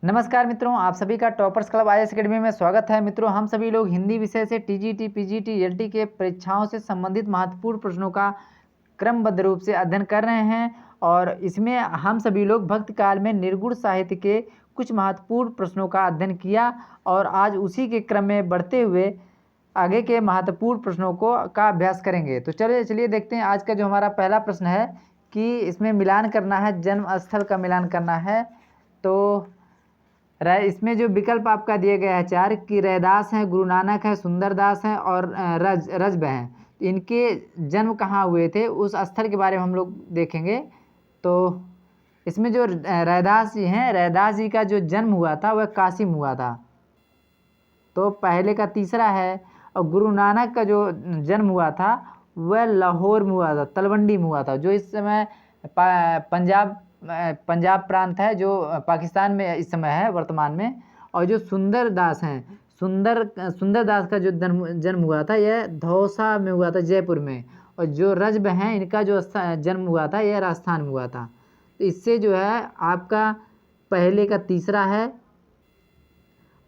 नमस्कार मित्रों, आप सभी का टॉपर्स क्लब आईएएस अकेडमी में स्वागत है। मित्रों, हम सभी लोग हिंदी विषय से टीजीटी, पीजीटी, एलटी के परीक्षाओं से संबंधित महत्वपूर्ण प्रश्नों का क्रमबद्ध रूप से अध्ययन कर रहे हैं और इसमें हम सभी लोग भक्त काल में निर्गुण साहित्य के कुछ महत्वपूर्ण प्रश्नों का अध्ययन किया और आज उसी के क्रम में बढ़ते हुए आगे के महत्वपूर्ण प्रश्नों का अभ्यास करेंगे। तो चलिए देखते हैं। आज का जो हमारा पहला प्रश्न है कि इसमें मिलान करना है, जन्म स्थल का मिलान करना है। तो इसमें जो विकल्प आपका दिए गया है चार कि रैदास हैं, गुरु नानक है, सुंदरदास हैं और रजब हैं। इनके जन्म कहाँ हुए थे उस स्थल के बारे में हम लोग देखेंगे। तो इसमें जो रैदास जी हैं, रैदास जी का जो जन्म हुआ था वह काशी में हुआ था, तो पहले का तीसरा है। और गुरु नानक का जो जन्म हुआ था वह लाहौर में हुआ था, तलवंडी में हुआ था, जो इस समय पंजाब प्रांत है, जो पाकिस्तान में इस समय है वर्तमान में। और जो सुंदरदास हैं, सुंदरदास का जो जन्म हुआ था यह धौसा में हुआ था, जयपुर में। और जो रजब हैं, इनका जो जन्म हुआ था यह राजस्थान में हुआ था। तो इससे जो है आपका पहले का तीसरा है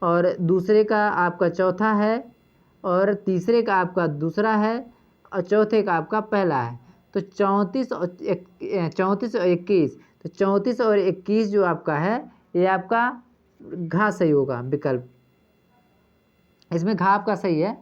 और दूसरे का आपका चौथा है और तीसरे का आपका दूसरा है और चौथे का आपका पहला है। तो 34 और 21, तो 34 और 21 जो आपका है ये आपका घा सही होगा विकल्प। इसमें घा आपका सही है।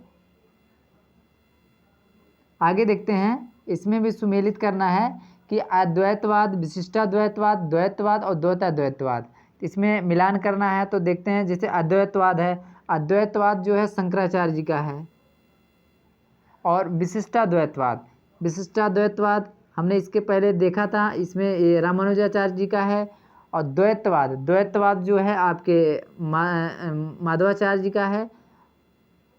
आगे देखते हैं। इसमें भी सुमेलित करना है कि अद्वैतवाद, विशिष्टाद्वैतवाद, द्वैतवाद और द्वैताद्वैतवाद, इसमें मिलान करना है। तो देखते हैं। जैसे अद्वैतवाद है, अद्वैतवाद जो है शंकराचार्य जी का है। और विशिष्टाद्वैतवाद हमने इसके पहले देखा था, इसमें ये रामानुजाचार्य जी का है। और द्वैतवाद जो है आपके माधवाचार्य जी का है।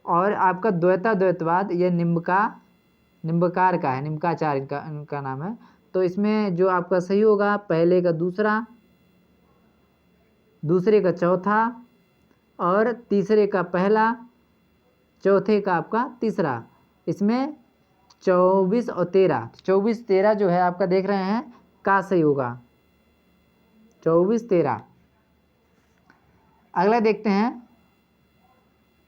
और आपका द्वैताद्वैतवाद ये निम्बकार का है, निम्बकाचार्य का इनका नाम है। तो इसमें जो आपका सही होगा पहले का दूसरा, दूसरे का चौथा और तीसरे का पहला, चौथे का आपका तीसरा। इसमें 24 और 13, 24-13 जो है आपका देख रहे हैं का सही होगा, 24-13। अगला देखते हैं।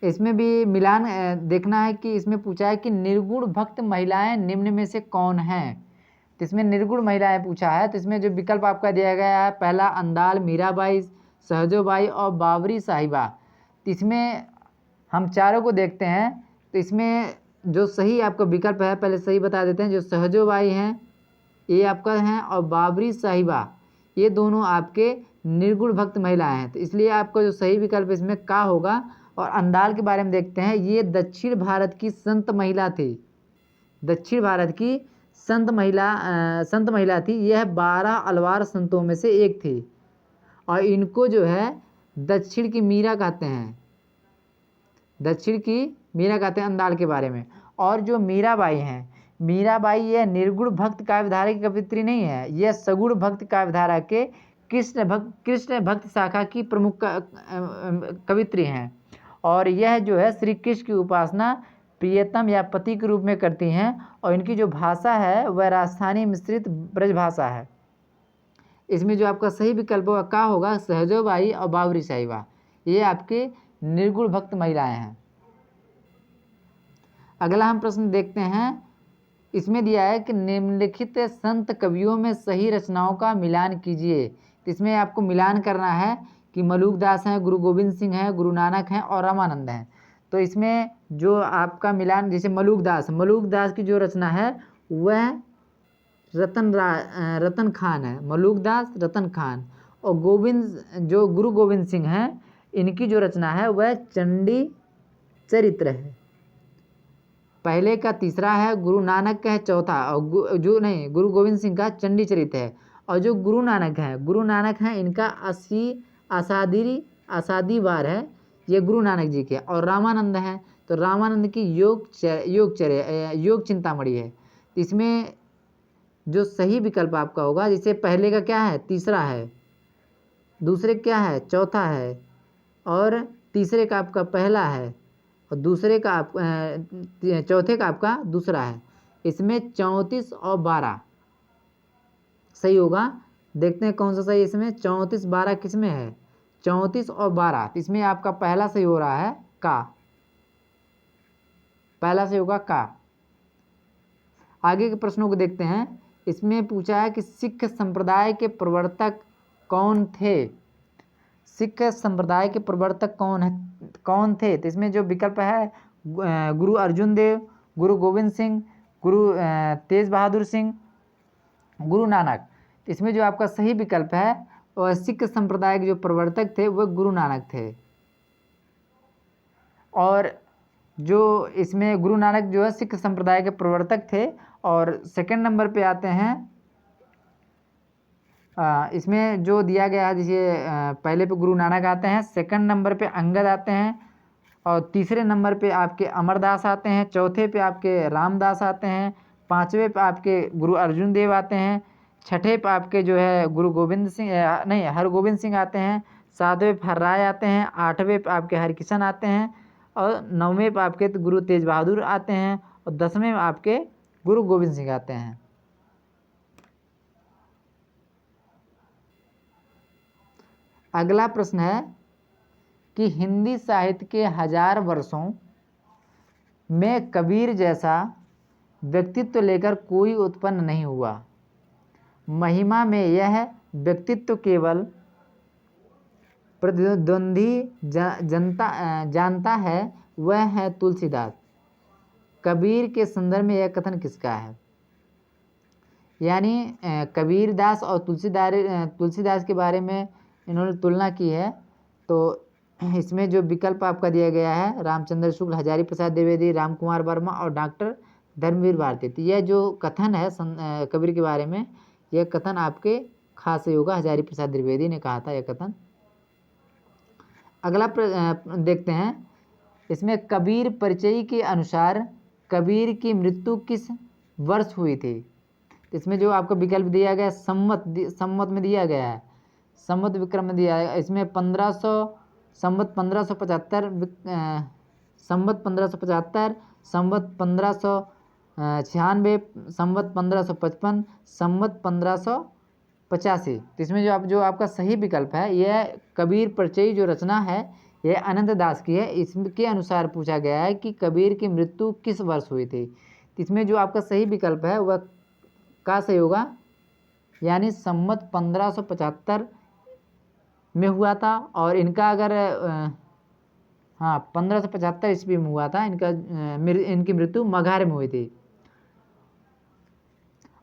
इसमें भी मिलान देखना है कि इसमें पूछा है कि निर्गुण भक्त महिलाएं निम्न में से कौन हैं। तो इसमें निर्गुण महिलाएं पूछा है। तो इसमें जो विकल्प आपका दिया गया है पहला अंदाल, मीराबाई, सहजोबाई और बाबरी साहिबा। तो इसमें हम चारों को देखते हैं। तो इसमें जो सही आपका विकल्प है पहले सही बता देते हैं। जो सहजोबाई हैं ये आपका हैं और बाबरी साहिबा ये दोनों आपके निर्गुण भक्त महिलाएं हैं। तो इसलिए आपका जो सही विकल्प इसमें का होगा। और अंदाल के बारे में देखते हैं। ये दक्षिण भारत की संत महिला थी, दक्षिण भारत की संत महिला थी। यह 12 अलवार संतों में से एक थी और इनको जो है दक्षिण की मीरा कहते हैं, दक्षिण की मीरा कहते हैं अंदाल के बारे में। और जो मीराबाई हैं, मीराबाई यह निर्गुण भक्त काव्यधारा की कवित्री नहीं है, यह सगुण भक्त काव्यधारा के कृष्ण भक्त शाखा की प्रमुख कवित्री हैं। और यह जो है श्री कृष्ण की उपासना प्रियतम या पति के रूप में करती हैं। और इनकी जो भाषा है वह राजस्थानी मिश्रित ब्रज भाषा है। इसमें जो आपका सही विकल्प का होगा सहजोबाई और बाबरी साहिबा, ये आपके निर्गुण भक्त महिलाएं हैं। अगला हम प्रश्न देखते हैं। इसमें दिया है कि निम्नलिखित संत कवियों में सही रचनाओं का मिलान कीजिए। तो इसमें आपको मिलान करना है कि मलूकदास हैं, गुरु गोविंद सिंह हैं, गुरु नानक हैं और रामानंद हैं। तो इसमें जो आपका मिलान, जैसे मलूकदास की जो रचना है वह रतन खान है, मलूकदास रतन खान। और जो गुरु गोविंद सिंह हैं इनकी जो रचना है वह चंडी चरित्र है। पहले का तीसरा है, गुरु नानक का है चौथा, और गुरु गोविंद सिंह का चंडी चरित्र है। और जो गुरु नानक हैं इनका आसादी वार है, ये गुरु नानक जी के। और रामानंद हैं तो रामानंद की योग चिंतामणि है। इसमें जो सही विकल्प आपका होगा, जैसे पहले का क्या है तीसरा है, दूसरे क्या है चौथा है और तीसरे का आपका पहला है और दूसरे का चौथे का आपका दूसरा है। इसमें 34 और 12 सही होगा। देखते हैं कौन सा सही। इसमें 34-12 किस में है, 34 और 12, इसमें आपका पहला सही हो रहा है का, पहला सही होगा का। आगे के प्रश्नों को देखते हैं। इसमें पूछा है कि सिख संप्रदाय के प्रवर्तक कौन थे। सिख संप्रदाय के प्रवर्तक कौन थे। तो इसमें जो विकल्प है गुरु अर्जुन देव, गुरु गोविंद सिंह, गुरु तेज बहादुर सिंह, गुरु नानक। इसमें जो आपका सही विकल्प है और सिख संप्रदाय के जो प्रवर्तक थे वह गुरु नानक थे। और जो इसमें गुरु नानक जो है सिख संप्रदाय के प्रवर्तक थे। और सेकंड नंबर पे आते हैं, इसमें जो दिया गया है जैसे पहले पे गुरु नानक आते हैं, सेकंड नंबर पे अंगद आते हैं, और तीसरे नंबर पे आपके अमरदास आते हैं, चौथे पे आपके रामदास आते हैं, पांचवे पे आपके गुरु अर्जुन देव आते हैं, छठे पे आपके जो है गुरु गोविंद सिंह नहीं हरगोविंद सिंह आते हैं, सातवें पे हरराय आते हैं, आठवें पे आपके हरकिशन आते हैं, और नौवें पे आपके गुरु तेज बहादुर आते हैं, और 10वें में आपके गुरु गोविंद सिंह आते हैं। अगला प्रश्न है कि हिंदी साहित्य के 1000 वर्षों में कबीर जैसा व्यक्तित्व लेकर कोई उत्पन्न नहीं हुआ। महिमा में यह व्यक्तित्व केवल प्रतिद्वंदी जानता है, वह है तुलसीदास। कबीर के संदर्भ में यह कथन किसका है। यानी कबीरदास और तुलसीदास के बारे में इन्होंने तुलना की है। तो इसमें जो विकल्प आपका दिया गया है रामचंद्र शुक्ल, हजारी प्रसाद द्विवेदी, राम कुमार वर्मा और डॉक्टर धर्मवीर भारती। तो यह जो कथन है कबीर के बारे में, यह कथन आपके खास होगा, हजारी प्रसाद द्विवेदी ने कहा था यह कथन। अगला देखते हैं। इसमें कबीर परिचय के अनुसार कबीर की मृत्यु किस वर्ष हुई थी। इसमें जो आपको विकल्प दिया गया संवत में दिया गया है, संवत विक्रम में दिया है। इसमें 1500 संवत 1575, संवत 1575, संवत 1596, संवत 1555, संवत 1585। तो इसमें जो आपका सही विकल्प है यह कबीर परिचय जो रचना है यह अनंत दास की है। इसके अनुसार पूछा गया है कि कबीर की मृत्यु किस वर्ष हुई थी। इसमें जो आपका सही विकल्प है वह का सही होगा, यानी संवत 1575 में हुआ था। और इनका अगर 1575 ईस्वी में हुआ था इनकी मृत्यु मगहर में हुई थी।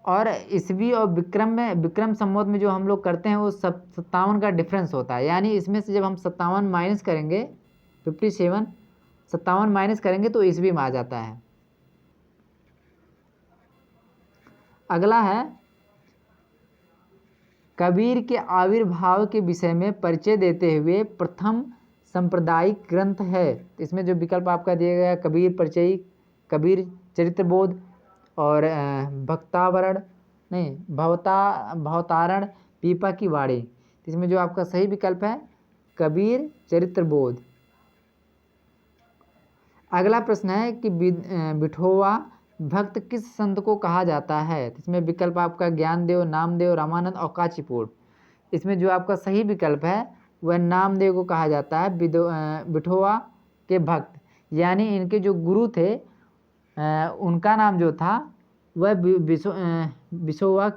और ईस्वी और विक्रम संवत में जो हम लोग करते हैं वो 57 का डिफरेंस होता है। यानी इसमें से जब हम 57 माइनस करेंगे 57 माइनस करेंगे तो ईस्वी में आ जाता है। अगला है कबीर के आविर्भाव के विषय में परिचय देते हुए प्रथम सांप्रदायिक ग्रंथ है। इसमें जो विकल्प आपका दिया गया कबीर परिचय, कबीर चरित्रबोध और भवतारण, पीपा की वाणी। इसमें जो आपका सही विकल्प है कबीर चरित्रबोध। अगला प्रश्न है कि बिठोवा भक्त किस संत को कहा जाता है। इसमें विकल्प आपका ज्ञानदेव, नामदेव, रामानंद और काशीपुर। इसमें जो आपका सही विकल्प है वह नामदेव को कहा जाता है। बिठोवा के भक्त यानी इनके जो गुरु थे उनका नाम जो था वह बिठोवा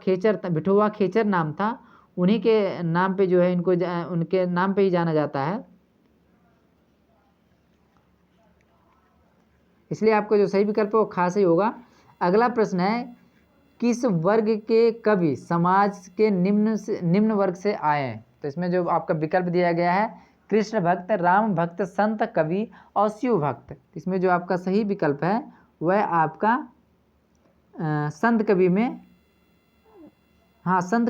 खेचर नाम था। उन्हीं के नाम पे जो है इनको उनके नाम पे ही जाना जाता है। इसलिए आपको जो सही विकल्प है वो खास ही होगा। अगला प्रश्न है किस वर्ग के कवि समाज के निम्न वर्ग से आए। तो इसमें जो आपका विकल्प दिया गया है कृष्ण भक्त, राम भक्त, संत कवि और शिव भक्त। इसमें जो आपका सही विकल्प है वह आपका संत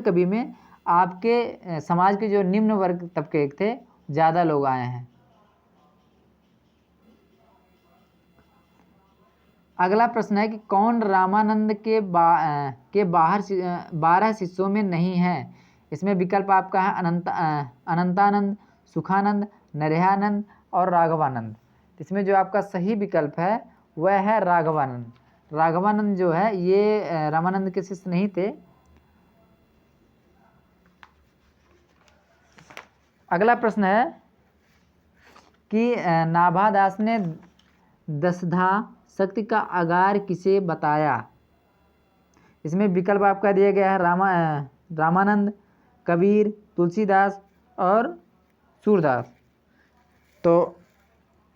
कवि में आपके समाज के जो निम्न वर्ग तबके थे ज़्यादा लोग आए हैं। अगला प्रश्न है कि कौन रामानंद के 12 शिष्यों में नहीं है। इसमें विकल्प आपका है अनंतानंद, सुखानंद, नरहयानंद और राघवानंद। इसमें जो आपका सही विकल्प है वह है राघवानंद। राघवानंद जो है ये रामानंद के शिष्य नहीं थे। अगला प्रश्न है कि नाभादास ने दसधा शक्ति का आगार किसे बताया। इसमें विकल्प आपका दिया गया है रामानंद, कबीर, तुलसीदास और सूरदास। तो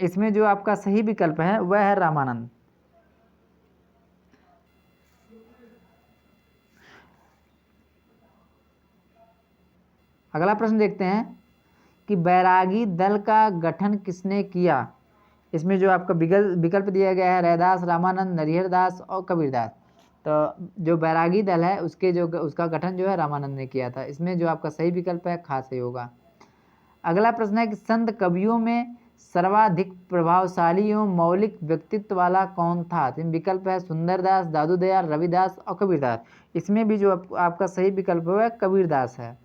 इसमें जो आपका सही विकल्प है वह है रामानंद। अगला प्रश्न देखते हैं कि बैरागी दल का गठन किसने किया। इसमें जो आपका विकल्प दिया गया है रैदास, रामानंद, नरिहरदास और कबीरदास। तो जो बैरागी दल है उसका गठन जो है रामानंद ने किया था। इसमें जो आपका सही विकल्प है खा सही होगा। अगला प्रश्न है कि संत कवियों में सर्वाधिक प्रभावशाली एवं मौलिक व्यक्तित्व वाला कौन था। तो विकल्प है सुंदरदास, दादूदयाल, रविदास और कबीरदास। इसमें भी जो आपका सही विकल्प है कबीरदास है।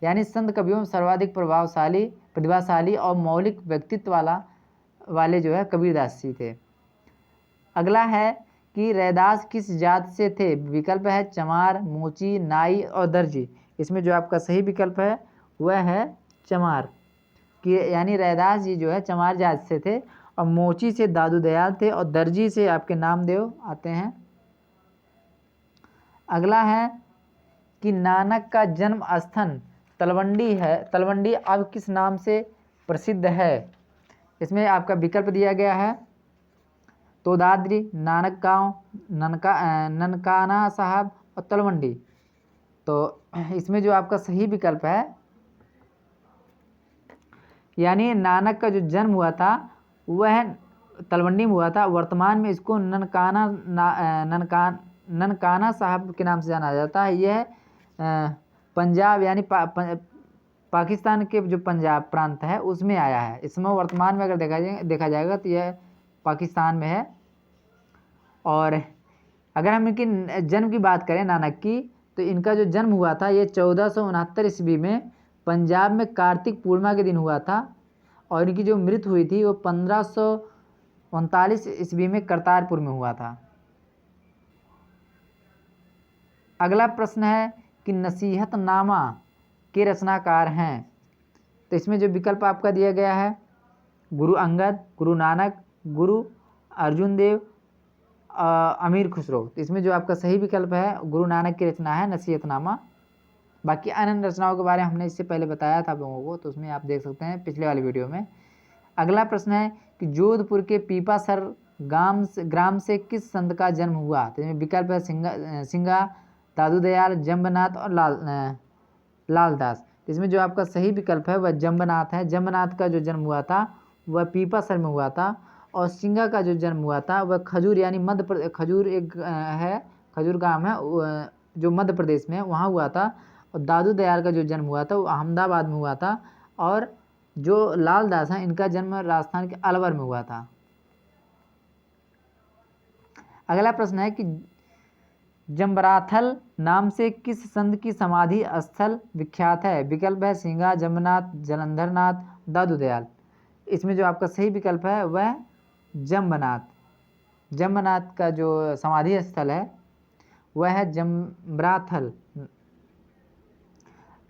यानी संत कवियों में सर्वाधिक प्रतिभाशाली और मौलिक व्यक्तित्व वाले जो है कबीरदास जी थे। अगला है कि रैदास किस जात से थे। विकल्प है चमार, मोची, नाई और दर्जी। इसमें जो आपका सही विकल्प है वह है चमार कि यानी रैदास जी जो है चमार जात से थे और मोची से दादू दयाल थे और दर्जी से आपके नामदेव आते हैं। अगला है कि नानक का जन्म स्थान तलवंडी है। तलवंडी अब किस नाम से प्रसिद्ध है। इसमें आपका विकल्प दिया गया है तोदाद्री, नानक गांव, ननकाना साहब और तलवंडी। तो इसमें जो आपका सही विकल्प है यानी नानक का जो जन्म हुआ था वह तलवंडी में हुआ था। वर्तमान में इसको ननकाना साहब के नाम से जाना जाता है। यह पंजाब यानी पाकिस्तान के जो पंजाब प्रांत है उसमें आया है। इसमें वर्तमान में अगर देखा जाएगा तो यह पाकिस्तान में है। और अगर हम इनकी जन्म की बात करें नानक की तो इनका जो जन्म हुआ था ये 1469 ईस्वी में पंजाब में कार्तिक पूर्णिमा के दिन हुआ था और इनकी जो मृत्यु हुई थी वो 1539 ईस्वी में करतारपुर में हुआ था। अगला प्रश्न है कि नसीहतनामा के रचनाकार हैं। तो इसमें जो विकल्प आपका दिया गया है गुरु अंगद, गुरु नानक, गुरु अर्जुन देव, अमीर खुसरो। तो इसमें जो आपका सही विकल्प है गुरु नानक की रचना है नसीहतनामा। बाकी अन्य रचनाओं के बारे में हमने इससे पहले बताया था आप लोगों को, तो उसमें आप देख सकते हैं पिछले वाली वीडियो में। अगला प्रश्न है कि जोधपुर के पीपासर ग्राम से किस संत का जन्म हुआ। तो इसमें विकल्प है सिंगा, दादू दयाल, जम्बनाथ और लालदास। इसमें जो आपका सही विकल्प है वह जम्बनाथ है। जम्बनाथ का जो जन्म हुआ था वह पीपासर में हुआ था और सिंगा का जो जन्म हुआ था वह खजूर यानी खजूर एक है, खजूर गांव है जो मध्य प्रदेश में है वहाँ हुआ था। और दादू दयाल का जो जन्म हुआ था वो अहमदाबाद में हुआ था और जो लालदास हैं इनका जन्म राजस्थान के अलवर में हुआ था। अगला प्रश्न है कि जम्बराथल नाम से किस संत की समाधि स्थल विख्यात है। विकल्प है सिंगा, जम्बनाथ, जलंधरनाथ, दादू दयाल। इसमें जो आपका सही विकल्प है वह जम्बनाथ। जम्बनाथ का जो समाधि स्थल है वह है जम्बराथल।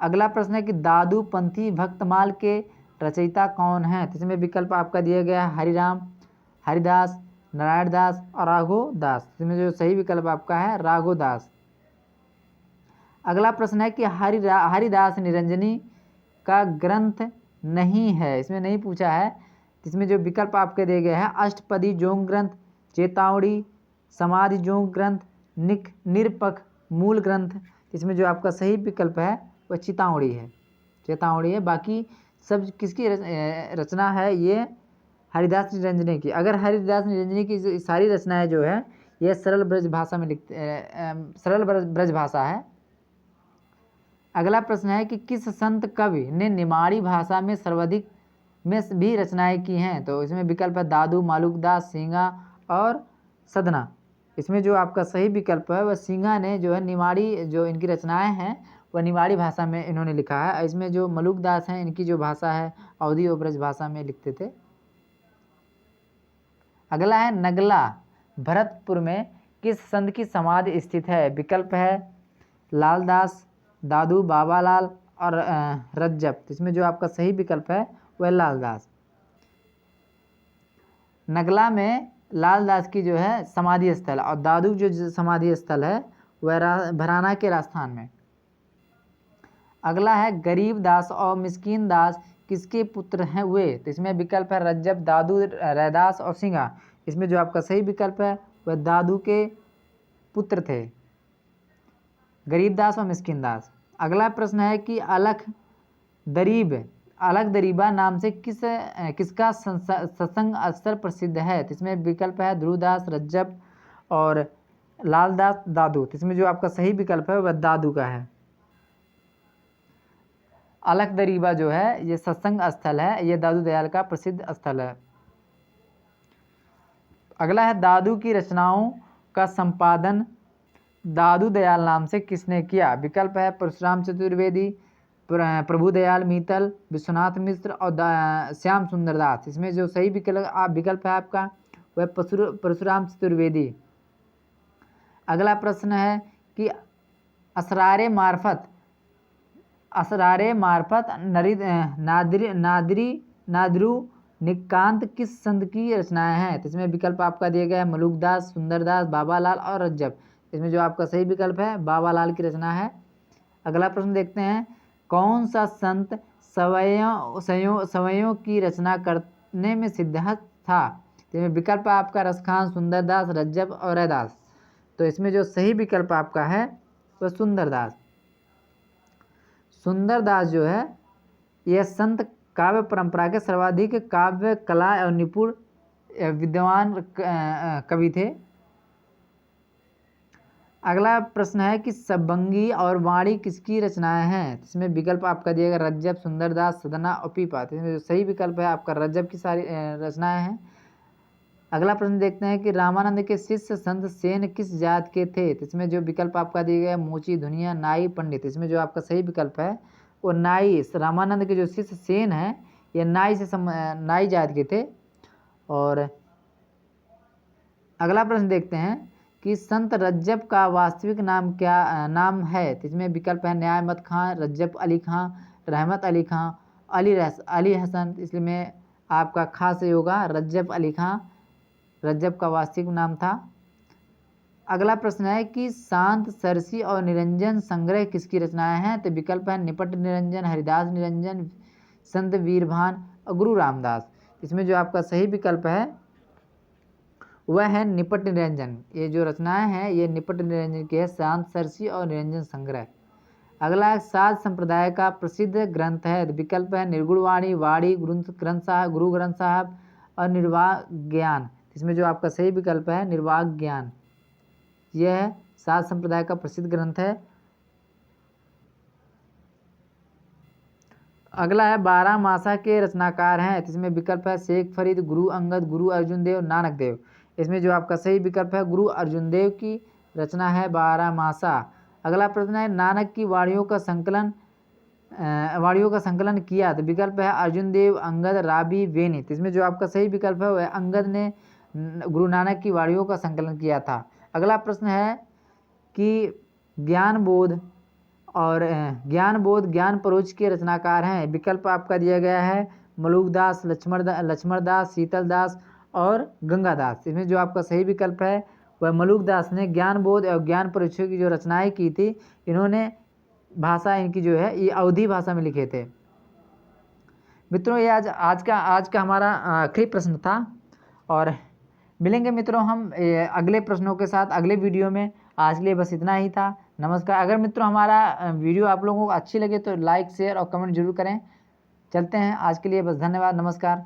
अगला प्रश्न है कि दादू पंथी भक्तमाल के रचयिता कौन है। तो इसमें विकल्प आपका दिया गया है हरिराम, हरिदास, नारायण दास और राघव दास। इसमें जो सही विकल्प आपका है राघव दास। अगला प्रश्न है कि हरिदास निरंजनी का ग्रंथ नहीं है। इसमें नहीं पूछा है। इसमें जो विकल्प आपके दिए गए हैं अष्टपदी जोग ग्रंथ, चेतावड़ी, समाधि जोग ग्रंथ, निरपख मूल ग्रंथ। इसमें जो आपका सही विकल्प है वह चेतावड़ी है। बाकी सब किसकी रचना है ये हरिदास निरंजनी की। अगर हरिदास निरंजनी की सारी रचनाएं जो है यह सरल ब्रज भाषा है। अगला प्रश्न है कि किस संत कवि ने निमाड़ी भाषा में सर्वाधिक में भी रचनाएं की हैं। तो इसमें विकल्प है दादू, मालुकदास, सिंगा और सदना। इसमें जो आपका सही विकल्प है वह सिंगा ने जो है निमाड़ी जो इनकी रचनाएं हैं वह निमाड़ी भाषा में इन्होंने लिखा है। इसमें जो मलुकदास हैं इनकी जो भाषा है अवधी और ब्रज भाषा में लिखते थे। अगला है नगला भरतपुर में किस संत की समाधि स्थित है। विकल्प है लालदास, दादू बाबालाल और रज्जब। इसमें जो आपका सही विकल्प है वह लालदास। नगला में लालदास की जो है समाधि स्थल, और दादू जो समाधि स्थल है वह भराना के राजस्थान में। अगला है गरीब दास और मिस्कीन दास किसके पुत्र हैं हुए? तो इसमें विकल्प है रज्जब, दादू, रैदास और सिंगा। इसमें जो आपका सही विकल्प है वह दादू के पुत्र थे, गरीबदास और मिस्किन दास। अगला प्रश्न है कि अलख दरीबा नाम से किसका सत्संग अक्सर प्रसिद्ध है? तो इसमें विकल्प है ध्रुवदास, रज्जब और लालदास, दादू। तो इसमें जो आपका सही विकल्प है वह दादू का है। अलख दरीबा जो है ये सत्संग स्थल है, ये दादू दयाल का प्रसिद्ध स्थल है। अगला है दादू की रचनाओं का संपादन दादू दयाल नाम से किसने किया? विकल्प है परशुराम चतुर्वेदी, प्रभुदयाल मीतल, विश्वनाथ मिश्र और श्याम सुंदर दास। इसमें जो सही विकल्प है आपका वह परशुराम चतुर्वेदी। अगला प्रश्न है कि असरारे मार्फत नादिरू निकांत किस संत की रचनाएं हैं? तो इसमें विकल्प आपका दिया गया है मलुकदास, सुंदरदास, बाबालाल और रज्जब। इसमें जो आपका सही विकल्प है बाबालाल की रचना है। अगला प्रश्न देखते हैं, कौन सा संत सवैयों की रचना करने में सिद्धहस्त था? तो इसमें विकल्प आपका रसखान, सुंदरदास, रज्जब और रैदास। तो इसमें जो सही विकल्प आपका है वह सुंदरदास। सुंदरदास जो है यह संत काव्य परंपरा के सर्वाधिक काव्य कला और निपुण विद्वान कवि थे। अगला प्रश्न है कि सबंगी और वाणी किसकी रचनाएं हैं? इसमें विकल्प आपका दिया गया रज्जब, सुंदरदास, सदना और पीपा। इसमें जो सही विकल्प है आपका रज्जब की सारी रचनाएं हैं। अगला प्रश्न देखते हैं कि रामानंद के शिष्य संत सेन किस जात के थे? तो इसमें जो विकल्प आपका दिया गया मोची, धुनिया, नाई, पंडित। इसमें जो आपका सही विकल्प है वो नाई। रामानंद के जो शिष्य सेन हैं ये नाई जात के थे। और अगला प्रश्न देखते हैं कि संत रज्जब का वास्तविक नाम नाम है? तो इसमें विकल्प है न्यामत खां, रज्जब अली खां, रहमत अली खां, अली हसन। इसमें आपका खास होगा रज्जब अली खां, रज्जब का वास्तविक नाम था। अगला प्रश्न है कि शांत, सरसी और निरंजन संग्रह किसकी रचनाएं हैं? तो विकल्प है निपट निरंजन, हरिदास निरंजन, संत वीरभान और गुरु रामदास। इसमें जो आपका सही विकल्प है वह है निपट निरंजन। ये जो रचनाएं हैं ये निपट निरंजन की है, शांत, सरसी और निरंजन संग्रह। अगला साध संप्रदाय का प्रसिद्ध ग्रंथ है। विकल्प है निर्गुण वाणी, ग्रंथ साहब, गुरु ग्रंथ साहब और निर्वाह ज्ञान। इसमें जो आपका सही विकल्प है निर्वाह ज्ञान, यह साध संप्रदाय का प्रसिद्ध ग्रंथ है। अगला है 12 मासा के रचनाकार हैं। इसमें विकल्प है शेख फरीद, गुरु अंगद, गुरु अर्जुन देव, नानक देव। इसमें जो आपका सही विकल्प है गुरु अर्जुन देव की रचना है 12 मासा। अगला प्रश्न है नानक की वाणियों का संकलन किया? तो विकल्प है अर्जुन देव, अंगद, राबी, वेनी। इसमें जो आपका सही विकल्प है वह अंगद ने गुरु नानक की वाणियों का संकलन किया था। अगला प्रश्न है कि ज्ञान परोक्ष के रचनाकार हैं। विकल्प आपका दिया गया है मलुकदास, लक्ष्मणदास, शीतलदास और गंगादास। इसमें जो आपका सही विकल्प है वह मलुकदास ने ज्ञानबोध और ज्ञान परोक्ष की जो रचनाएं की थी, इन्होंने भाषा इनकी जो है ये अवधी भाषा में लिखे थे। मित्रों ये आज का हमारा आखिरी प्रश्न था, और मिलेंगे मित्रों हम अगले प्रश्नों के साथ अगले वीडियो में। आज के लिए बस इतना ही था। नमस्कार। अगर मित्रों हमारा वीडियो आप लोगों को अच्छी लगे तो लाइक, शेयर और कमेंट जरूर करें। चलते हैं आज के लिए बस, धन्यवाद, नमस्कार।